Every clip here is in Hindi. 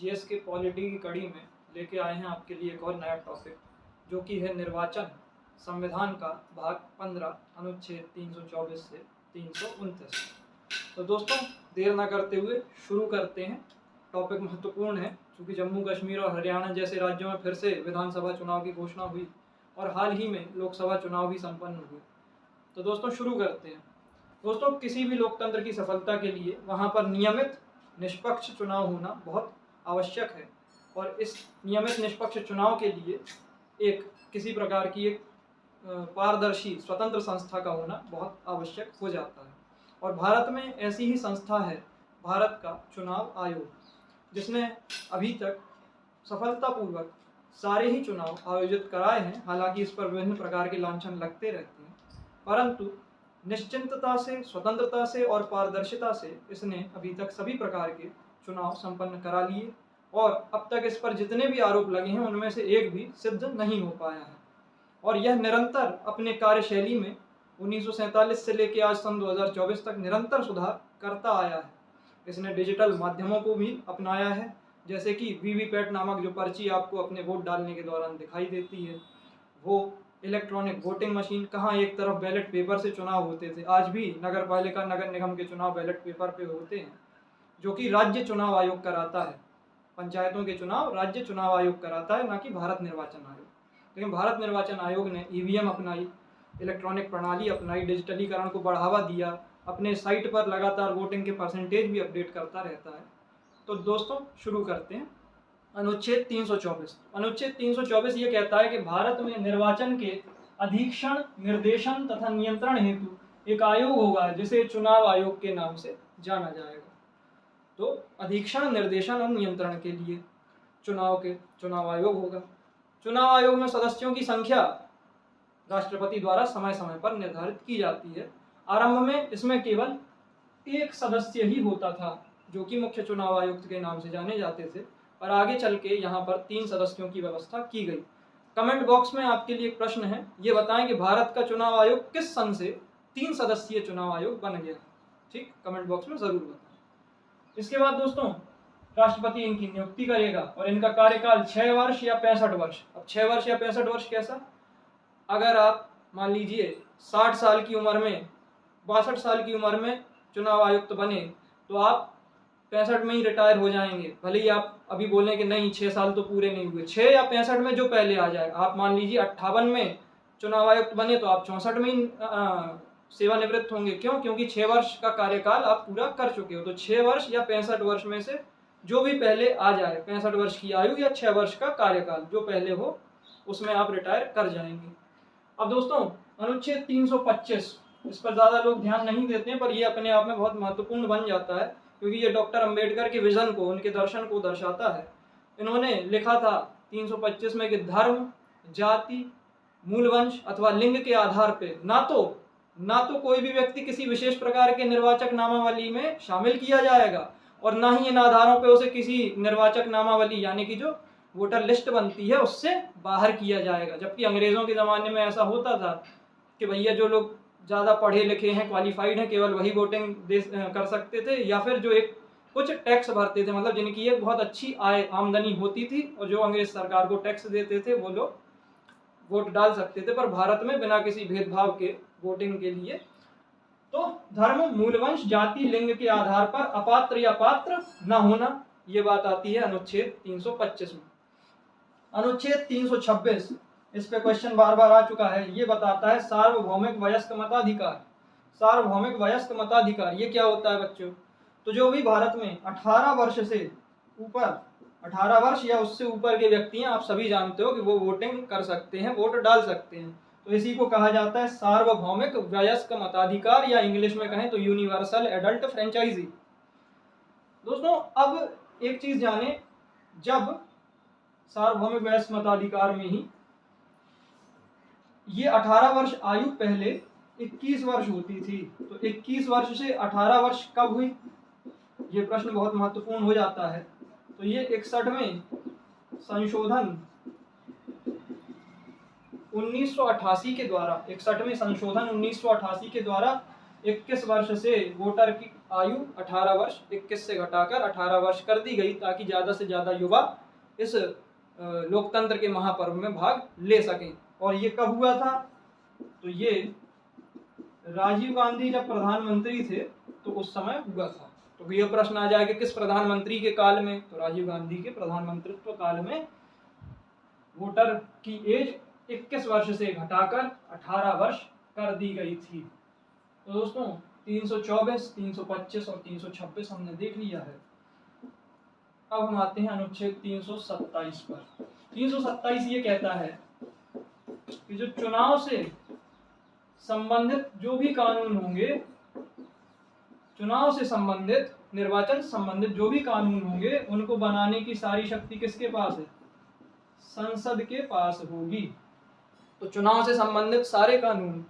जीएस के पॉलिटी की कड़ी में लेके आए हैं आपके लिए एक और नया टॉपिक, जो कि है निर्वाचन संविधान का भाग 15 अनुच्छेद 324 से 329। तो दोस्तों देर ना करते हुए शुरू करते हैं। टॉपिक महत्वपूर्ण है क्योंकि जम्मू कश्मीर और हरियाणा जैसे राज्यों में फिर से विधानसभा चुनाव की घोषणा हुई और हाल ही में लोकसभा चुनाव भी संपन्न हुए। तो दोस्तों शुरू करते हैं। दोस्तों किसी भी लोकतंत्र की सफलता के लिए वहाँ पर नियमित निष्पक्ष चुनाव होना बहुत आवश्यक है, और इस नियमित निष्पक्ष चुनाव के लिए किसी प्रकार की एक पारदर्शी स्वतंत्र संस्था का होना बहुत आवश्यक हो जाता है। और भारत में ऐसी ही संस्था है भारत का चुनाव आयोग, जिसने अभी तक सफलतापूर्वक सारे ही चुनाव आयोजित कराए हैं। हालांकि इस पर विभिन्न प्रकार के लांछन लगते रहते हैं, परंतु निश्चिंतता से, स्वतंत्रता से और पारदर्शिता से इसने अभी तक सभी प्रकार के चुनाव संपन्न करा लिए, और अब तक इस पर जितने भी आरोप लगे हैं उनमें से एक भी सिद्ध नहीं हो पाया है। और यह निरंतर अपने कार्यशैली में 1947 से लेकर आज सन 2024 तक निरंतर सुधार करता आया है। इसने डिजिटल माध्यमों को भी अपनाया है, जैसे कि वीवीपैट नामक जो पर्ची आपको अपने वोट डालने के दौरान दिखाई देती है, वो इलेक्ट्रॉनिक वोटिंग मशीन। कहाँ एक तरफ बैलेट पेपर से चुनाव होते थे, आज भी नगर पालिका नगर निगम के चुनाव बैलेट पेपर पे होते हैं, जो कि राज्य चुनाव आयोग कराता है। पंचायतों के चुनाव राज्य चुनाव आयोग कराता है, ना कि भारत निर्वाचन आयोग। लेकिन भारत निर्वाचन आयोग ने ईवीएम अपनाई, इलेक्ट्रॉनिक प्रणाली अपनाई, डिजिटलीकरण को बढ़ावा दिया, अपने साइट पर लगातार वोटिंग के परसेंटेज भी अपडेट करता रहता है। तो दोस्तों शुरू करते हैं। अनुच्छेद 324। अनुच्छेद 324 ये कहता है कि भारत में निर्वाचन के अधीक्षण, निर्देशन तथा नियंत्रण हेतु एक आयोग होगा जिसे चुनाव आयोग के नाम से जाना जाएगा। तो अधीक्षण, निर्देशन और नियंत्रण के लिए चुनाव आयोग होगा। चुनाव आयोग में सदस्यों की संख्या राष्ट्रपति द्वारा समय समय पर निर्धारित की जाती है। आरंभ में इसमें केवल एक सदस्य ही होता था, जो कि मुख्य चुनाव आयुक्त के नाम से जाने जाते थे, और आगे चल के यहाँ पर 3 सदस्यों की व्यवस्था की गई। कमेंट बॉक्स में आपके लिए एक प्रश्न है, ये बताएं कि भारत का चुनाव आयोग किस सन से 3 सदस्यीय चुनाव आयोग बन गया। ठीक, कमेंट बॉक्स में जरूर बताएं। इसके बाद दोस्तों राष्ट्रपति इनकी नियुक्ति करेगा और इनका कार्यकाल 6 वर्ष या 65 वर्ष। अब 6 वर्ष या 65 वर्ष कैसा? अगर आप मान लीजिए 60 साल की उम्र में, 62 साल की उम्र में चुनाव आयुक्त बने, तो आप 65 में ही रिटायर हो जाएंगे। भले ही आप अभी बोलें कि नहीं 6 साल तो पूरे नहीं हुए, 6 या 65 में जो पहले आ जाए। आप मान लीजिए 58 में चुनाव आयुक्त बने तो आप 64 में ही सेवानिवृत्त होंगे। क्यों? क्योंकि 6 वर्ष का कार्यकाल आप पूरा कर चुके हो। तो 6 वर्ष या 65 वर्ष में से जो भी पहले आ जाए, 65 वर्ष की आयु या 6 वर्ष का कार्यकाल जो पहले हो, उसमें आप रिटायर कर जाएंगे। अब दोस्तों अनुच्छेद 325, इस पर ज्यादा लोग ध्यान नहीं देते हैं, पर यह अपने आप में बहुत महत्वपूर्ण बन जाता है, क्योंकि ये डॉक्टर अंबेडकर के विजन को, उनके दर्शन को दर्शाता है। इन्होंने लिखा था 325 में कि धर्म, जाति, मूलवंश अथवा लिंग के आधार पे ना तो कोई भी व्यक्ति किसी विशेष प्रकार के निर्वाचक नामावली में शामिल किया जाएगा, और ना ही इन आधारों पे उसे किसी निर्वाचक नामावली यानी कि जो वोटर लिस्ट बनती है उससे बाहर किया जाएगा। जबकि अंग्रेजों के ज़माने में ऐसा होता था कि भैया जो लोग ज़्यादा पढ़े लिखे हैं, क्वालिफाइड हैं, केवल वही वोटिंग कर सकते थे, या फिर जो एक कुछ टैक्स भरते थे, मतलब जिनकी एक बहुत अच्छी आमदनी होती थी और जो अंग्रेज सरकार को टैक्स देते थे, वो लोग वोट डाल सकते थे। पर भारत में बिना किसी भेदभाव के वोटिंग के लिए तो धर्म, मूलवंश, जाति, लिंग के आधार पर अपात्र या पात्र न होना, ये बात आती है अनुच्छेद 325 में। अनुच्छेद 326, इस पे क्वेश्चन बार बार आ चुका है, ये बताता है सार्वभौमिक वयस्क मताधिकार। सार्वभौमिक वयस्क मताधिकार ये क्या होता है बच्चों? तो जो भी भारत में 18 वर्ष से ऊपर, 18 वर्ष या उससे ऊपर के व्यक्ति हैं, आप सभी जानते हो कि वो वोटिंग कर सकते हैं, वोट डाल सकते हैं। तो इसी को कहा जाता है सार्वभौमिक वयस्क मताधिकार, या इंग्लिश में कहें तो यूनिवर्सल एडल्ट फ्रेंचाइजी। दोस्तों अब एक चीज जाने, जब सार्वभौमिक वयस्क मताधिकार में ही ये 18 वर्ष आयु पहले 21 वर्ष होती थी, तो 21 वर्ष से 18 वर्ष कब हुई, ये प्रश्न बहुत महत्वपूर्ण हो जाता है। तो ये 61वें संशोधन 1988 के द्वारा, 61वें संशोधन 1988 के द्वारा 21 वर्ष से वोटर की आयु 18 वर्ष 21 से घटाकर 18 वर्ष कर दी गई, ताकि ज़्यादा से ज़्यादा युवा इस लोकतंत्र के महापर्व में भाग ले सकें। और ये कब हुआ था? तो ये राजीव गांधी जब प्रधानमंत्री थे तो उस समय हुआ था। तो ये प्रश्न आ जाएगा किस प्रधानमंत्री के काल में? तो राजीव गांधी के प्रधानमंत्रित्व काल में वोटर की एज 21 वर्ष से घटाकर 18 वर्ष कर दी गई थी। तो दोस्तों 324, 325 और 326 हमने देख लिया है। अब हम आते हैं अनुच्छेद 327 पर। 327 ये कहता है कि जो चुनाव से संबंधित जो भी कानून होंगे, चुनाव से संबंधित, निर्वाचन संबंधित जो भी कानून होंगे, उनको बनाने की सारी शक्ति किसके पास है? संसद के पास होगी। तो चुनाव से संबंधित सारे कानून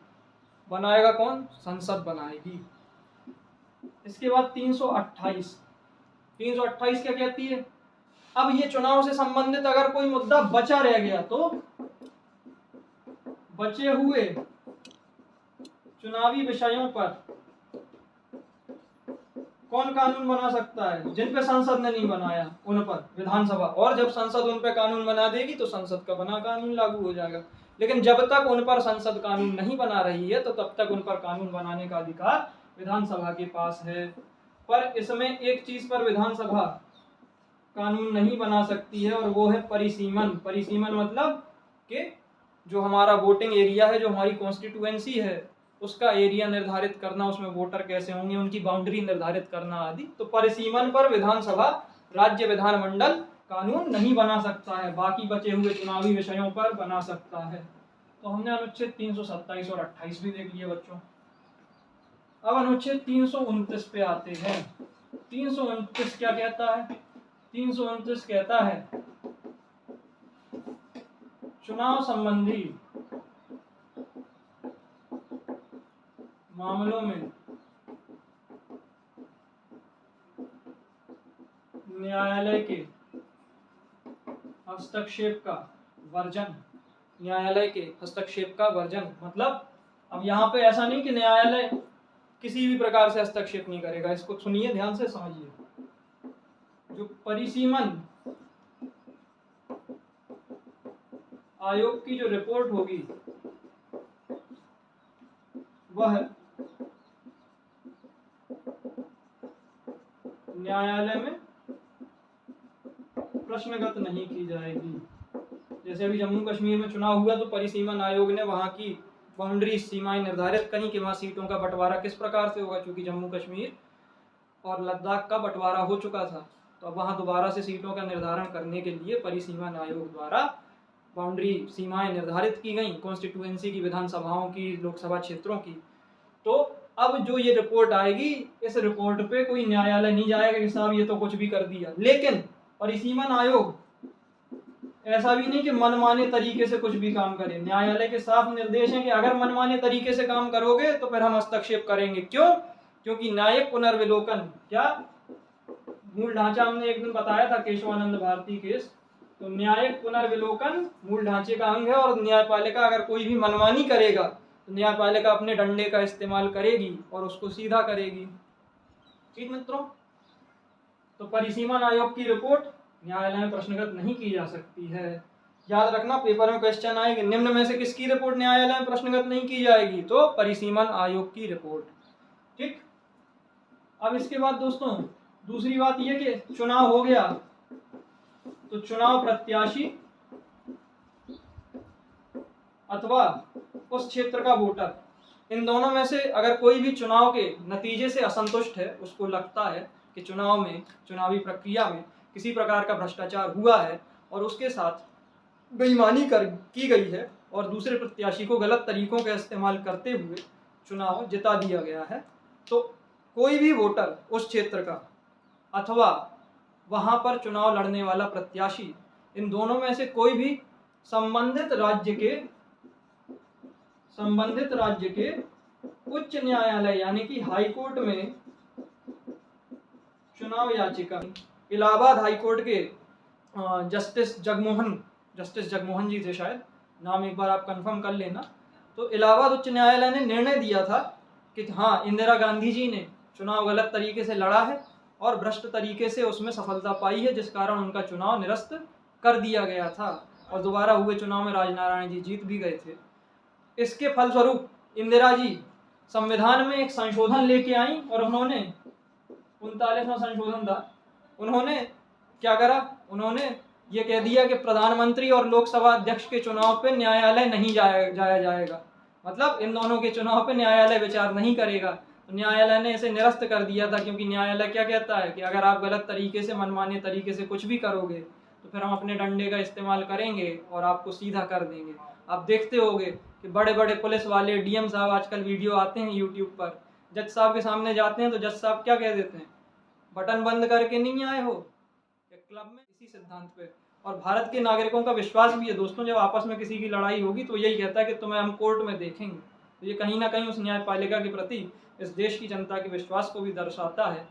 बनाएगा कौन? संसद बनाएगी। इसके बाद 328 क्या कहती है? अब ये चुनाव से संबंधित अगर कोई मुद्दा बचा रह गया तो बचे हुए चुनावी विषयों पर कौन कानून बना सकता है? जिन पे संसद ने नहीं बनाया उन पर विधानसभा, और जब संसद उन पे कानून बना देगी तो संसद का बना कानून लागू हो जाएगा। लेकिन जब तक उन पर संसद कानून नहीं बना रही है तो तब तक उन पर कानून बनाने का अधिकार विधानसभा के पास है। पर इसमें एक चीज पर विधानसभा कानून नहीं बना सकती है, और वो है परिसीमन। परिसीमन मतलब कि जो हमारा वोटिंग एरिया है, जो हमारी कॉन्स्टिट्यूएंसी है, उसका एरिया निर्धारित करना, उसमें वोटर कैसे होंगे, उनकी बाउंड्री निर्धारित करना आदि। तो परिसीमन पर विधानसभा, राज्य विधानमंडल कानून नहीं बना सकता है, बाकी बचे हुए चुनावी विषयों पर बना सकता है। तो हमने अनुच्छेद 327 और 28 भी देख लिए बच्चों। अब अनुच्छेद 329 पे आते हैं। 329 क्या कहता है? 329 कहता है चुनाव संबंधी मामलों में न्यायालय के हस्तक्षेप का वर्जन। न्यायालय के हस्तक्षेप का वर्जन मतलब अब यहाँ पे ऐसा नहीं कि न्यायालय किसी भी प्रकार से हस्तक्षेप नहीं करेगा। इसको सुनिए, ध्यान से समझिए। जो परिसीमन आयोग की जो रिपोर्ट होगी वह न्यायालय में प्रश्नगत नहीं की जाएगी। जैसे अभी जम्मू कश्मीर में चुनाव हुआ तो परिसीमन आयोग ने वहां की बाउंड्री, सीमाएं निर्धारित करी कि वहां सीटों का बंटवारा किस प्रकार से होगा, क्योंकि जम्मू कश्मीर और लद्दाख का बंटवारा हो चुका था। तो अब वहां दोबारा से सीटों का निर्धारण करने के लिए परिसीमन आयोग द्वारा बाउंड्री, सीमाएं निर्धारित की गई, कॉन्स्टिट्यूएंसी की, विधानसभाओं की, लोकसभा क्षेत्रों की। तो अब जो ये रिपोर्ट आएगी, इस रिपोर्ट पे कोई न्यायालय नहीं जाएगा कि साहब ये तो कुछ भी कर दिया। लेकिन परिसीमन आयोग ऐसा भी नहीं कि मनमाने तरीके से कुछ भी काम करे। न्यायालय के साफ निर्देश है कि अगर मनमाने तरीके से काम करोगे तो फिर हम हस्तक्षेप करेंगे। क्यों? क्योंकि न्यायिक पुनर्विलोकन, क्या मूल ढांचा हमने एक दिन बताया था, केशवानंद भारती केस। तो न्यायिक पुनर्विलोकन मूल ढांचे का अंग है, और न्यायपालिका अगर कोई भी मनमानी करेगा तो न्यायपालिका अपने डंडे का इस्तेमाल करेगी और उसको सीधा करेगी। ठीक मित्रों, तो परिसीमन आयोग की रिपोर्ट न्यायालय में प्रश्नगत नहीं की जा सकती है। याद रखना, पेपर में क्वेश्चन आएंगे, निम्न में से किसकी रिपोर्ट न्यायालय में प्रश्नगत नहीं की जाएगी? तो परिसीमन आयोग की रिपोर्ट। ठीक, अब इसके बाद दोस्तों दूसरी बात यह कि चुनाव हो गया तो चुनाव प्रत्याशी अथवा उस क्षेत्र का वोटर, इन दोनों में से अगर कोई भी चुनाव के नतीजे से असंतुष्ट है, उसको लगता है कि चुनाव में, चुनावी प्रक्रिया में किसी प्रकार का भ्रष्टाचार हुआ है और उसके साथ बेईमानी की गई है और दूसरे प्रत्याशी को गलत तरीकों का इस्तेमाल करते हुए चुनाव जिता दिया गया है, तो कोई भी वोटर उस क्षेत्र का अथवा वहां पर चुनाव लड़ने वाला प्रत्याशी, इन दोनों में से कोई भी संबंधित राज्य के उच्च न्यायालय यानी कि हाई कोर्ट में चुनाव याचिका, इलाहाबाद हाई कोर्ट के जस्टिस जगमोहन जी थे शायद, नाम एक बार आप कंफर्म कर लेना। तो इलाहाबाद उच्च न्यायालय ने निर्णय दिया था कि हाँ, इंदिरा गांधी जी ने चुनाव गलत तरीके से लड़ा है और भ्रष्ट तरीके से उसमें सफलता पाई है, जिस कारण उनका चुनाव निरस्त कर दिया गया था और दोबारा हुए चुनाव में राजनारायण जी जीत भी गए थे। इसके फलस्वरूप इंदिरा जी संविधान में एक संशोधन लेके आई और उन्होंने 39वां संशोधन था, उन्होंने क्या करा, उन्होंने ये कह दिया कि प्रधानमंत्री और लोकसभा अध्यक्ष के चुनाव पे न्यायालय नहीं जाया जाएगा, मतलब इन दोनों के चुनाव पे न्यायालय विचार नहीं करेगा। तो न्यायालय ने इसे निरस्त कर दिया था, क्योंकि न्यायालय क्या कहता है कि अगर आप गलत तरीके से, मनमाने तरीके से कुछ भी करोगे तो फिर हम अपने डंडे का इस्तेमाल करेंगे और आपको सीधा कर देंगे। आप देखते होंगे कि बड़े बड़े पुलिस वाले, डीएम साहब आजकल वीडियो आते हैं यूट्यूब पर, जज साहब के सामने जाते हैं तो जज साहब क्या कह देते हैं, बटन बंद करके नहीं आए हो क्लब में, इसी सिद्धांत पे। और भारत के नागरिकों का विश्वास भी है दोस्तों, जब आपस में किसी की लड़ाई होगी तो यही कहता है कि तुम्हें हम कोर्ट में देखेंगे। तो ये कहीं ना कहीं उस न्यायपालिका के प्रति इस देश की जनता के विश्वास को भी दर्शाता है।